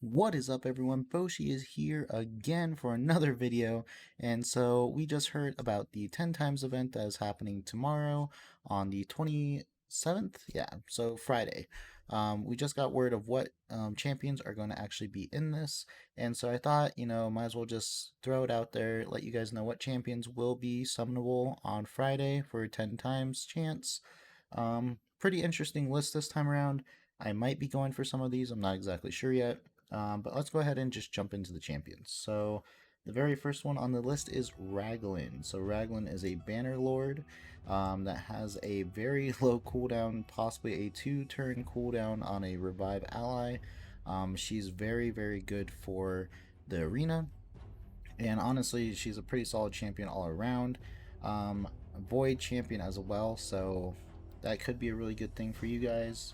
What is up, everyone? Boshi is here again for another video. And so we just heard about the 10 times event that is happening tomorrow on the 27th. Yeah, so Friday. We just got word of what champions are going to actually be in this. And so I thought, might as well just throw it out there, let you guys know what champions will be summonable on Friday for 10 times chance. Pretty interesting list this time around. I might be going for some of these. I'm not exactly sure yet. But let's go ahead and just jump into the champions. So the very first one on the list is Raglin. So Raglin is a banner lord that has a very low cooldown, possibly a 2-turn cooldown on a revive ally. She's very, very good for the arena. And honestly, she's a pretty solid champion all around. Void champion as well, so that could be a really good thing for you guys.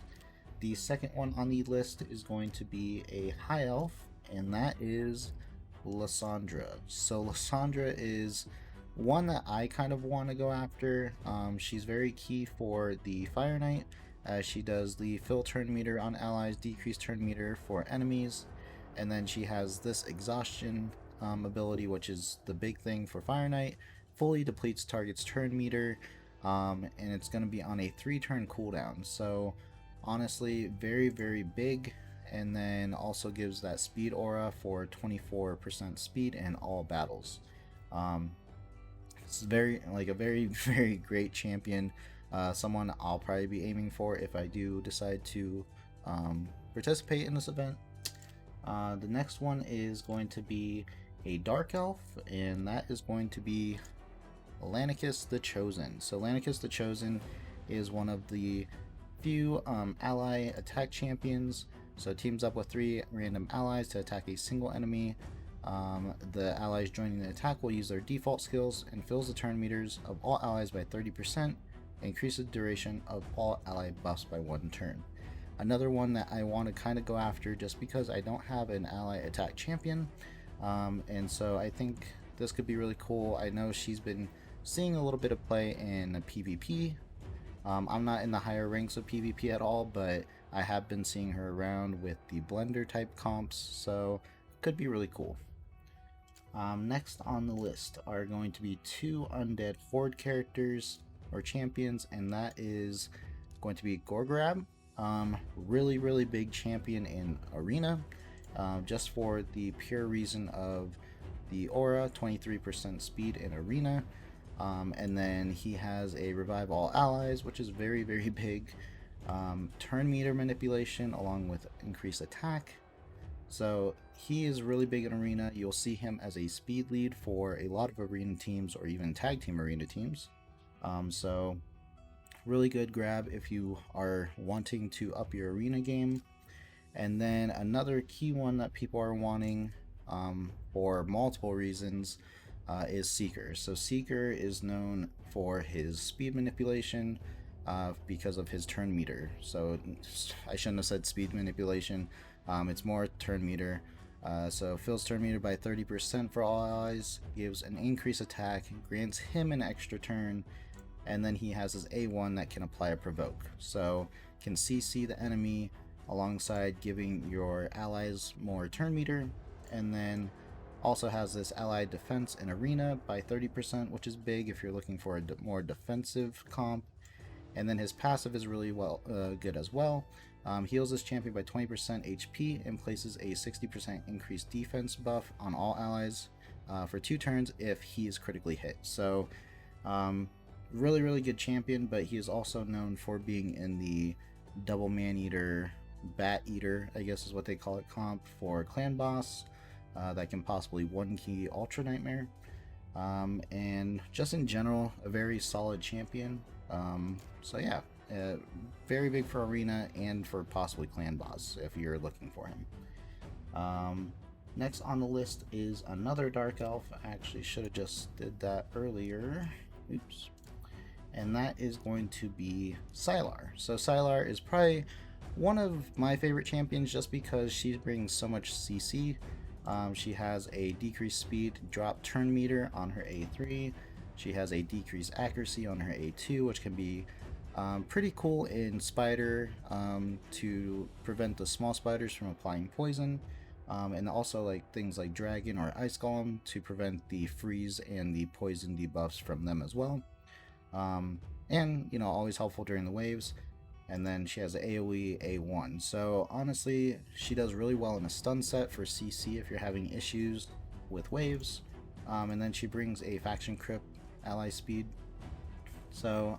The second one on the list is going to be a high elf, and that is Lyssandra. So Lyssandra is one that I kind of want to go after. She's very key for the Fire Knight, as she does the fill turn meter on allies, decrease turn meter for enemies, and then she has this exhaustion ability, which is the big thing for Fire Knight. Fully depletes target's turn meter, and it's going to be on a 3-turn cooldown. So honestly, very, very big. And then also gives that speed aura for 24% speed in all battles. It's very, like, a very, very great champion. Someone I'll probably be aiming for if I do decide to participate in this event. The next one is going to be a dark elf, and that is going to be Lanakis the Chosen. So Lanakis the Chosen is one of the few ally attack champions. So teams up with 3 random allies to attack a single enemy. The allies joining the attack will use their default skills and fills the turn meters of all allies by 30%, increases the duration of all ally buffs by 1 turn. Another one that I want to kind of go after just because I don't have an ally attack champion, and so I think this could be really cool. I know she's been seeing a little bit of play in PvP. I'm not in the higher ranks of PvP at all, but I have been seeing her around with the blender type comps, so could be really cool. Next on the list are going to be 2 undead horde characters or champions, and that is going to be Gorgorab. Really, really big champion in arena, just for the pure reason of the aura, 23% speed in arena. And then he has a revive all allies, which is very, very big. Turn meter manipulation along with increased attack. So he is really big in arena. You'll see him as a speed lead for a lot of arena teams or even tag team arena teams. So really good grab if you are wanting to up your arena game. And then another key one that people are wanting for multiple reasons is Seeker. So Seeker is known for his speed manipulation because of his turn meter. So I shouldn't have said speed manipulation. It's more turn meter. So fills turn meter by 30% for all allies, gives an increased attack, grants him an extra turn, and then he has his A1 that can apply a provoke. So can CC the enemy alongside giving your allies more turn meter, and then also has this allied defense in arena by 30%, which is big if you're looking for a more defensive comp. And then his passive is really good as well. Heals this champion by 20% HP and places a 60% increased defense buff on all allies for 2 turns if he is critically hit. So really, really good champion, but he is also known for being in the double man-eater, bat-eater, I guess is what they call it, comp for clan boss. That can possibly 1-key Ultra Nightmare, and just in general a very solid champion. So yeah, very big for arena and for possibly clan boss if you're looking for him. Next on the list is another dark elf. I actually should have just did that earlier. Oops. And that is going to be Psylar. So Psylar is probably one of my favorite champions just because she brings so much CC. She has a decreased speed drop turn meter on her A3. She has a decreased accuracy on her A2, which can be pretty cool in Spider to prevent the small spiders from applying poison. and also like things like Dragon or Ice Golem to prevent the freeze and the poison debuffs from them as well. And you know, always helpful during the waves. And then she has AoE A1. So honestly, she does really well in a stun set for CC if you're having issues with waves. And then she brings a faction crypt ally speed. So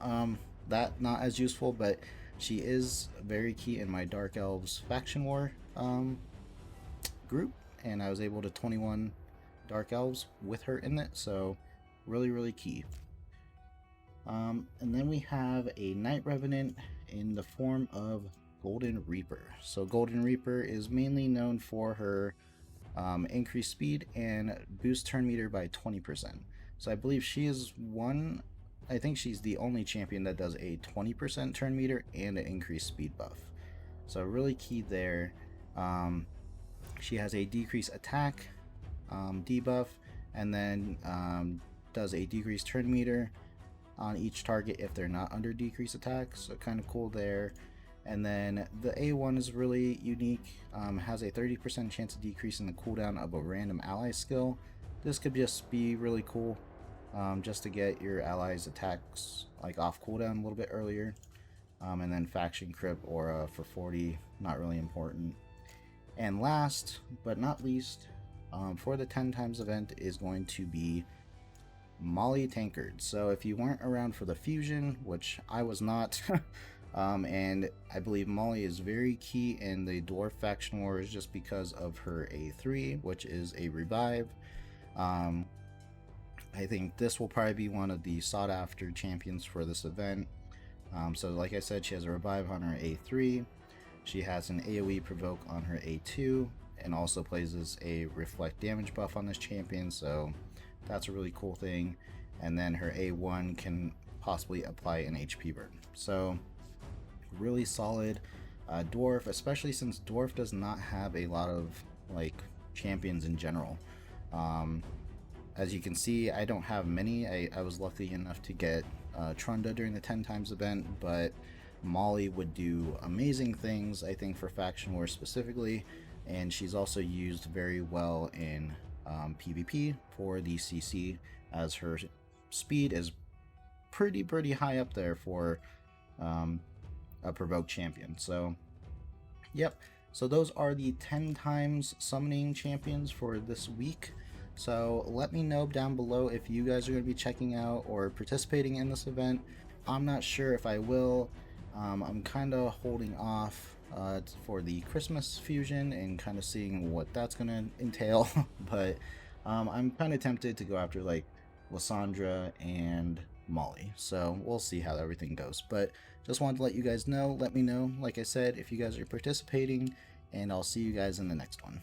that not as useful, but she is very key in my Dark Elves faction war group, and I was able to 21 Dark Elves with her in it. So really key. And then we have a Night Revenant in the form of Golden Reaper. So Golden Reaper is mainly known for her increased speed and boost turn meter by 20%. So I believe she is I think she's the only champion that does a 20% turn meter and an increased speed buff. So really key there. She has a decreased attack debuff, and then does a decreased turn meter on each target if they're not under decreased attack, so kind of cool there. And then the A1 is really unique, has a 30% chance of decreasing the cooldown of a random ally skill. This could just be really cool, just to get your allies' attacks like off cooldown a little bit earlier. And then faction crypt aura for 40, not really important. And last but not least, for the 10 times event is going to be Maulie Tankard. So if you weren't around for the fusion, which I was not, and I believe Maulie is very key in the Dwarf faction wars just because of her A3, which is a revive. I think this will probably be one of the sought after champions for this event. So like I said, she has a revive on her A3. She has an AoE provoke on her A2, and also places a reflect damage buff on this champion, so that's a really cool thing. And then her A1 can possibly apply an HP burn. So really solid dwarf, especially since dwarf does not have a lot of like champions in general. As you can see, I don't have many. I was lucky enough to get Trunda during the 10 times event, but Maulie would do amazing things, I think, for faction wars specifically, and she's also used very well in PvP for the CC, as her speed is pretty high up there for a provoked champion. So yep, so those are the 10 times summoning champions for this week. So let me know down below if you guys are going to be checking out or participating in this event. I'm not sure if I will. I'm kind of holding off for the Christmas fusion and kind of seeing what that's going to entail. But I'm kind of tempted to go after like Lyssandra and Maulie. So we'll see how everything goes. But just wanted to let you guys know. Let me know, like I said, if you guys are participating, and I'll see you guys in the next one.